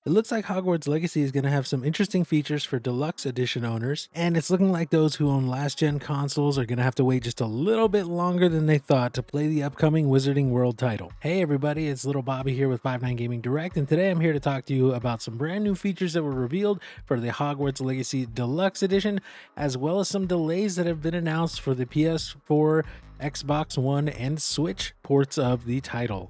It looks like Hogwarts Legacy is going to have some interesting features for Deluxe Edition owners, and it's looking like those who own last gen consoles are going to have to wait just a little bit longer than they thought to play the upcoming Wizarding World title. Hey everybody, it's Little Bobby here with 59 Gaming Direct, and today I'm here to talk to you about some brand new features that were revealed for the Hogwarts Legacy Deluxe Edition, as well as some delays that have been announced for the PS4, Xbox One, and Switch ports of the title.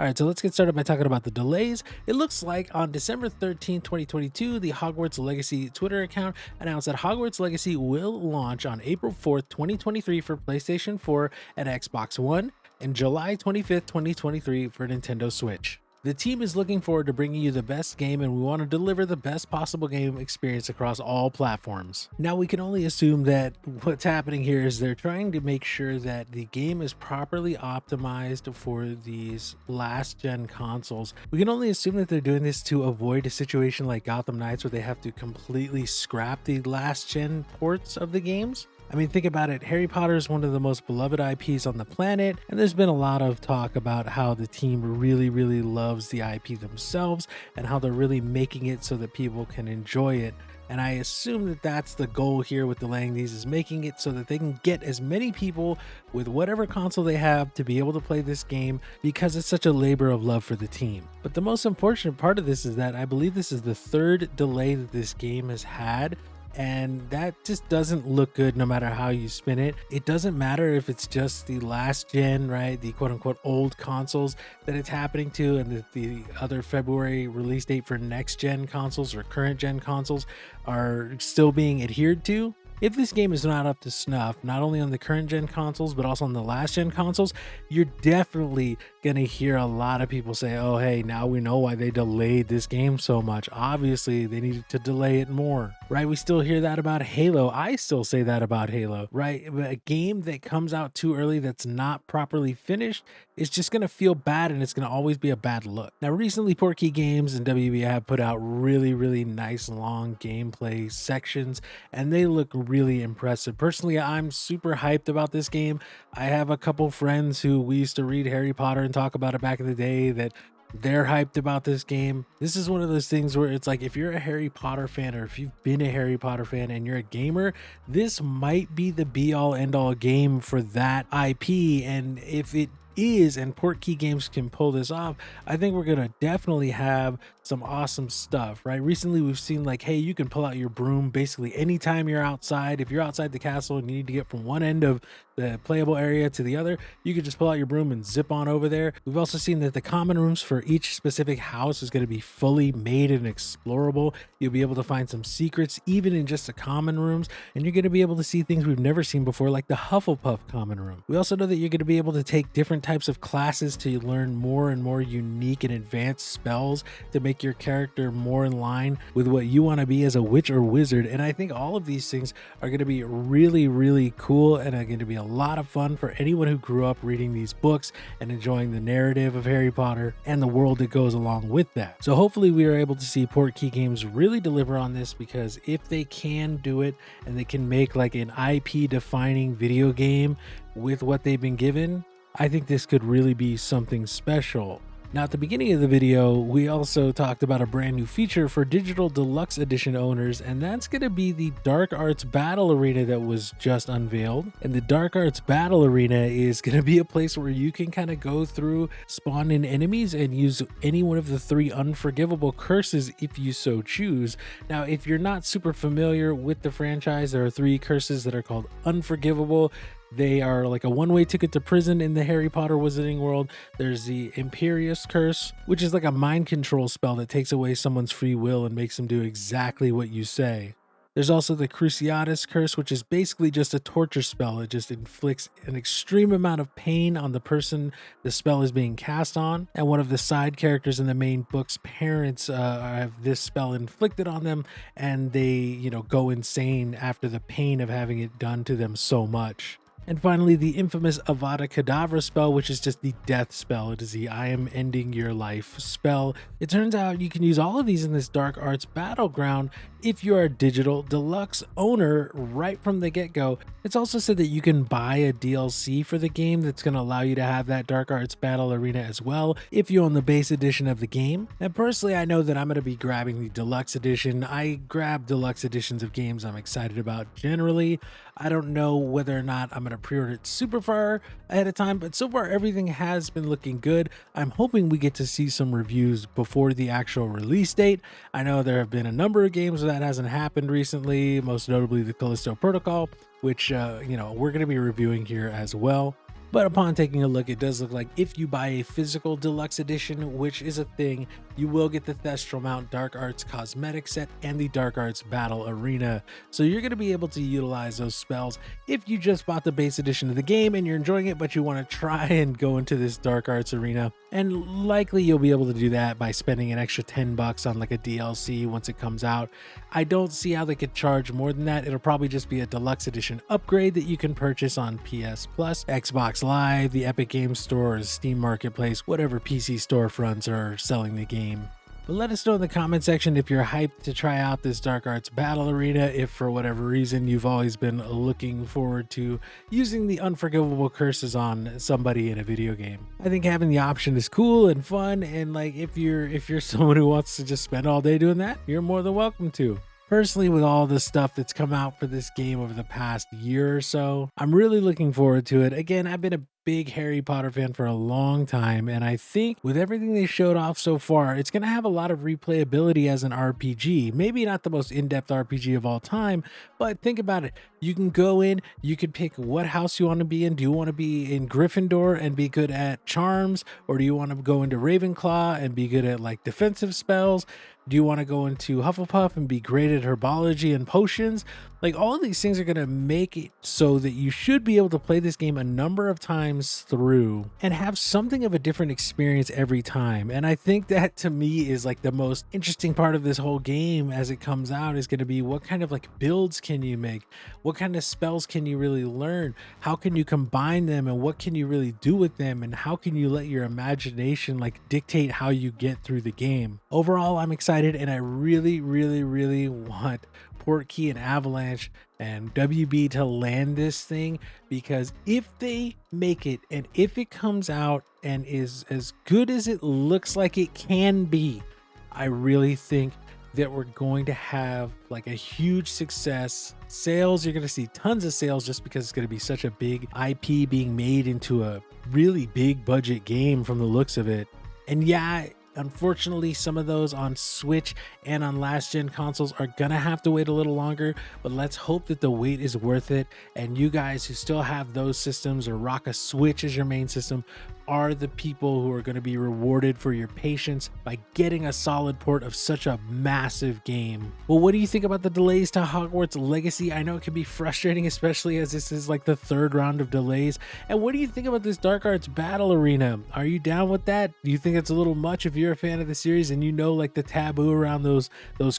All right, so let's get started by talking about the delays. It looks like on December 13th, 2022, the Hogwarts Legacy Twitter account announced that Hogwarts Legacy will launch on April 4th, 2023 for PlayStation 4 and Xbox One, and July 25th, 2023 for Nintendo Switch. The team is looking forward to bringing you the best game, and we want to deliver the best possible game experience across all platforms. Now, we can only assume that what's happening here is they're trying to make sure that the game is properly optimized for these last-gen consoles. We can only assume that they're doing this to avoid a situation like Gotham Knights where they have to completely scrap the last-gen ports of the games. I mean, think about it. Harry Potter is one of the most beloved IPs on the planet, and there's been a lot of talk about how the team really loves the IP themselves and how they're really making it so that people can enjoy it. And I assume that that's the goal here with delaying these, is making it so that they can get as many people with whatever console they have to be able to play this game, because it's such a labor of love for the team. But the most unfortunate part of this is that I believe this is the third delay that this game has had, and that just doesn't look good no matter how you spin it. It doesn't matter if it's just the last gen, right, the quote-unquote old consoles that it's happening to, and the other February release date for next gen consoles or current gen consoles are still being adhered to. If this game is not up to snuff, not only on the current gen consoles, but also on the last gen consoles, you're definitely going to hear a lot of people say, oh, hey, now we know why they delayed this game so much. Obviously, they needed to delay it more, right? We still hear that about Halo. I still say that about Halo, right? A game that comes out too early that's not properly finished is just going to feel bad, and it's going to always be a bad look. Now, recently, Portkey Games and WB have put out really nice long gameplay sections, and they look really impressive. Personally, I'm super hyped about this game. I have a couple friends who we used to read Harry Potter and talk about it back in the day that they're hyped about this game. This is one of those things where it's like, if you're a Harry Potter fan, or if you've been a Harry Potter fan and you're a gamer, this might be the be all end all game for that IP. And if it is, and Portkey Games can pull this off, I think we're gonna definitely have some awesome stuff, right? Recently we've seen, like, hey, you can pull out your broom basically anytime you're outside. If you're outside the castle and you need to get from one end of the playable area to the other, you can just pull out your broom and zip on over there. We've also seen that the common rooms for each specific house is going to be fully made and explorable. You'll be able to find some secrets even in just the common rooms, and you're going to be able to see things we've never seen before, like the Hufflepuff common room. We also know that you're going to be able to take different types of classes to learn more and more unique and advanced spells to make your character more in line with what you want to be as a witch or wizard. And I think all of these things are going to be really cool, and are going to be a lot of fun for anyone who grew up reading these books and enjoying the narrative of Harry Potter and the world that goes along with that. So hopefully we are able to see Portkey Games really deliver on this, because if they can do it and they can make like an IP defining video game with what they've been given, I think this could really be something special. Now, at the beginning of the video, we also talked about a brand new feature for digital deluxe edition owners, and that's going to be the Dark Arts Battle Arena that was just unveiled. And the Dark Arts Battle Arena is going to be a place where you can kind of go through, spawn in enemies, and use any one of the 3 unforgivable curses if you so choose. Now, if you're not super familiar with the franchise, there are 3 curses that are called unforgivable. They are like a one-way ticket to prison in the Harry Potter Wizarding World. There's the Imperius curse, which is like a mind control spell that takes away someone's free will and makes them do exactly what you say. There's also the Cruciatus curse, which is basically just a torture spell. It just inflicts an extreme amount of pain on the person the spell is being cast on. And one of the side characters in the main book's parents have this spell inflicted on them, and they, go insane after the pain of having it done to them so much. And finally, the infamous Avada Kedavra spell, which is just the death spell. It is the I am ending your life spell. It turns out you can use all of these in this Dark Arts Battleground, if you are a digital deluxe owner right from the get-go. It's also said that you can buy a DLC for the game that's going to allow you to have that Dark Arts Battle Arena as well if you own the base edition of the game. And personally, I know that I'm going to be grabbing the Deluxe Edition. I grab Deluxe Editions of games I'm excited about generally. I don't know whether or not I'm going to pre-order it super far ahead of time, but so far everything has been looking good. I'm hoping we get to see some reviews before the actual release date. I know there have been a number of games that hasn't happened recently, most notably the Callisto Protocol, which we're going to be reviewing here as well. But upon taking a look, it does look like if you buy a physical deluxe edition, which is a thing, you will get the Thestral Mount Dark Arts cosmetic set and the Dark Arts Battle Arena. So you're going to be able to utilize those spells if you just bought the base edition of the game and you're enjoying it, but you want to try and go into this Dark Arts Arena. And likely you'll be able to do that by spending an extra $10 on like a DLC once it comes out. I don't see how they could charge more than that. It'll probably just be a deluxe edition upgrade that you can purchase on PS Plus, Xbox Live, the Epic Games Store, or Steam Marketplace, whatever PC storefronts are selling the game. But let us know in the comment section if you're hyped to try out this Dark Arts Battle Arena, if for whatever reason you've always been looking forward to using the unforgivable curses on somebody in a video game. I think having the option is cool and fun, and like if you're someone who wants to just spend all day doing that, you're more than welcome to. Personally, with all the stuff that's come out for this game over the past year or so, I'm really looking forward to it. Again, I've been a big Harry Potter fan for a long time, and I think with everything they showed off so far, it's going to have a lot of replayability as an RPG. Maybe not the most in-depth RPG of all time, but think about it. You can go in, you could pick what house you want to be in. Do you want to be in Gryffindor and be good at charms, or do you want to go into Ravenclaw and be good at like defensive spells? Do you want to go into Hufflepuff and be great at herbology and potions? Like, all of these things are going to make it so that you should be able to play this game a number of times through and have something of a different experience every time. And I think that to me is like the most interesting part of this whole game as it comes out, is going to be what kind of like builds can you make? What kind of spells can you really learn? How can you combine them, and what can you really do with them? And how can you let your imagination like dictate how you get through the game? Overall, I'm excited, and I really, really, really want Portkey and Avalanche and WB to land this thing, because if they make it and if it comes out and is as good as it looks like it can be, I really think that we're going to have like a huge success. Sales, you're going to see tons of sales just because it's going to be such a big IP being made into a really big budget game from the looks of it. And yeah, unfortunately, some of those on Switch and on last gen consoles are gonna have to wait a little longer, but let's hope that the wait is worth it. And you guys who still have those systems or rock a Switch as your main system are the people who are going to be rewarded for your patience by getting a solid port of such a massive game. Well, what do you think about the delays to Hogwarts Legacy? I know it can be frustrating, especially as this is like the third round of delays. And what do you think about this Dark Arts Battle Arena? Are you down with that? Do you think it's a little much if you're a fan of the series and you know like the taboo around those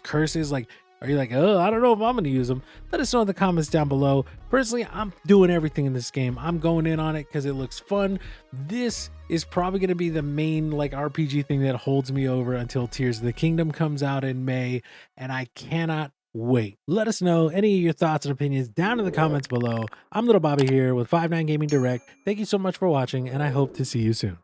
curses? Like, are you like, oh, I don't know if I'm going to use them? Let us know in the comments down below. Personally, I'm doing everything in this game. I'm going in on it because it looks fun. This is probably going to be the main like RPG thing that holds me over until Tears of the Kingdom comes out in May, and I cannot wait. Let us know any of your thoughts and opinions down in the comments below. I'm Little Bobby here with 5-9 Gaming Direct. Thank you so much for watching, and I hope to see you soon.